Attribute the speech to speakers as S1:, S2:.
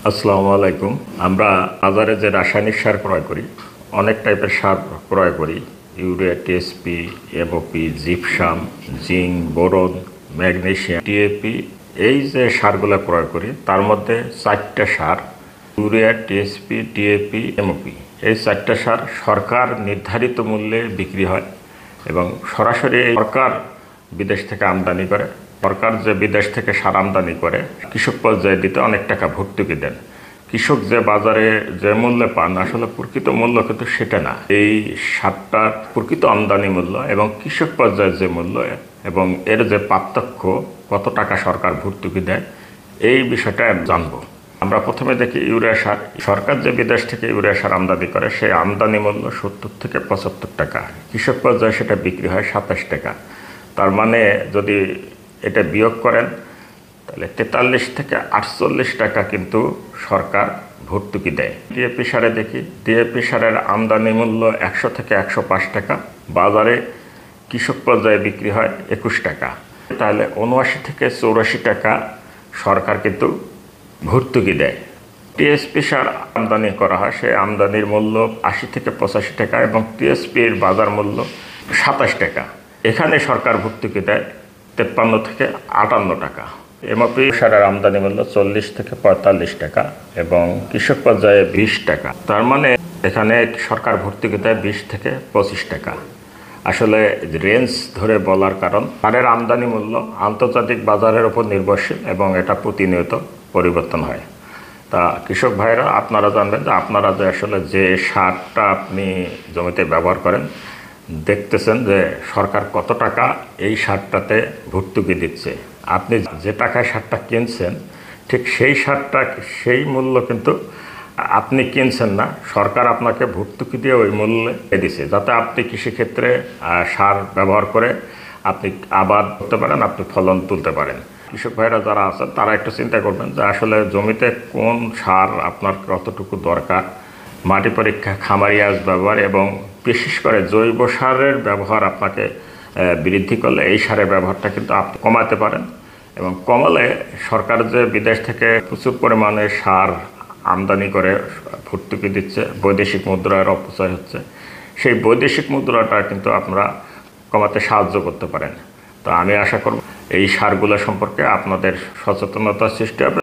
S1: আসসালামু আলাইকুম। আমরা বাজারে যে রাসায়নিক সার ক্রয় করি, অনেক টাইপের সার ক্রয় করি। Urea, TSP, MOP, gypsum, zinc, boron, magnesium, TAP, এই যে সারগুলো ক্রয় করি তার মধ্যে 4টা সার, ইউরিয়া, টিএসপি, টিএপি, এমওপি, এই 4টা সার সরকার নির্ধারিত মূল্যে বিক্রি হয় এবং সরাসরি সরকার বিদেশ থেকে আমদানি করে। সরকার যে বিদেশ থেকে সার আমদানি করে কৃষক পর্যায়ে দিতে অনেক টাকা ভর্তুকি দেন। কৃষক যে বাজারে যে মূল্যে পান, আসলে প্রকৃত মূল্য কিন্তু সেটা না। এই সারটার প্রকৃত আমদানি মূল্য এবং কৃষক পর্যায়ের যে মূল্য এবং এর যে পার্থক্য, কত টাকা সরকার ভর্তুকি দেয়, এই বিষয়টা জানবো। আমরা প্রথমে দেখি ইউরিয়া সার। সরকার যে বিদেশ থেকে ইউরিয়া সার আমদানি করে সেই আমদানি মূল্য 70 থেকে 75 টাকা, কৃষক পর্যায়ে সেটা বিক্রি হয় 27 টাকা। তার মানে যদি এটা বিয়োগ করেন তাহলে 43 থেকে 48 টাকা কিন্তু সরকার ভর্তুকি দেয়। ডিএপি সারে দেখি, ডিএপি সারের আমদানি মূল্য 100 থেকে 105 টাকা, বাজারে কৃষক পর্যায়ে বিক্রি হয় 21 টাকা। তাহলে 79 থেকে 84 টাকা সরকার কিন্তু ভর্তুকি দেয়। টিএসপি সার আমদানি করা হয়, সেই আমদানির মূল্য 80 থেকে 85 টাকা এবং টিএসপির বাজার মূল্য 27 টাকা। এখানে সরকার ভর্তুকি দেয় 53 থেকে 58 টাকা। এমওপি সারের আমদানি মূল্য 40 থেকে 45 টাকা এবং কৃষক পর্যায়ে 20 টাকা। তার মানে এখানে সরকার ভর্তুকি দেয় 20 থেকে 25 টাকা। আসলে রেঞ্জ ধরে বলার কারণ সারের আমদানি মূল্য আন্তর্জাতিক বাজারের উপর নির্ভরশীল এবং এটা প্রতিনিয়ত পরিবর্তন হয়। তা কৃষক ভাইরা, আপনারা জানবেন যে আপনারা যে আসলে যে সারটা আপনি জমিতে ব্যবহার করেন, দেখতেছেন যে সরকার কত টাকা এই সারটাতে ভর্তুকি দিচ্ছে। আপনি যে টাকায় সারটা কিনছেন, ঠিক সেই সারটা সেই মূল্য কিন্তু আপনি কিনছেন না, সরকার আপনাকে ভর্তুকি দিয়ে ওই মূল্যে দিচ্ছে, যাতে আপনি কৃষিক্ষেত্রে সার ব্যবহার করে আপনি আবাদ করতে পারেন, আপনি ফলন তুলতে পারেন। কৃষক ভাইরা যারা আছেন তারা একটু চিন্তা করবেন যে আসলে জমিতে কোন সার আপনার কতটুকু দরকার। মাটি পরীক্ষা, খামারি আঁশ ব্যবহার এবং বিশেষ করে জৈব সারের ব্যবহার আপনাকে বৃদ্ধি করলে এই সারের ব্যবহারটা কিন্তু আপনি কমাতে পারেন। এবং কমালে সরকার যে বিদেশ থেকে প্রচুর পরিমাণে সার আমদানি করে ভর্তুকি দিচ্ছে, বৈদেশিক মুদ্রার অপচয় হচ্ছে, সেই বৈদেশিক মুদ্রাটা কিন্তু আপনারা কমাতে সাহায্য করতে পারেন। তো আমি আশা করব এই সারগুলো সম্পর্কে আপনাদের সচেতনতা সৃষ্টি হবে।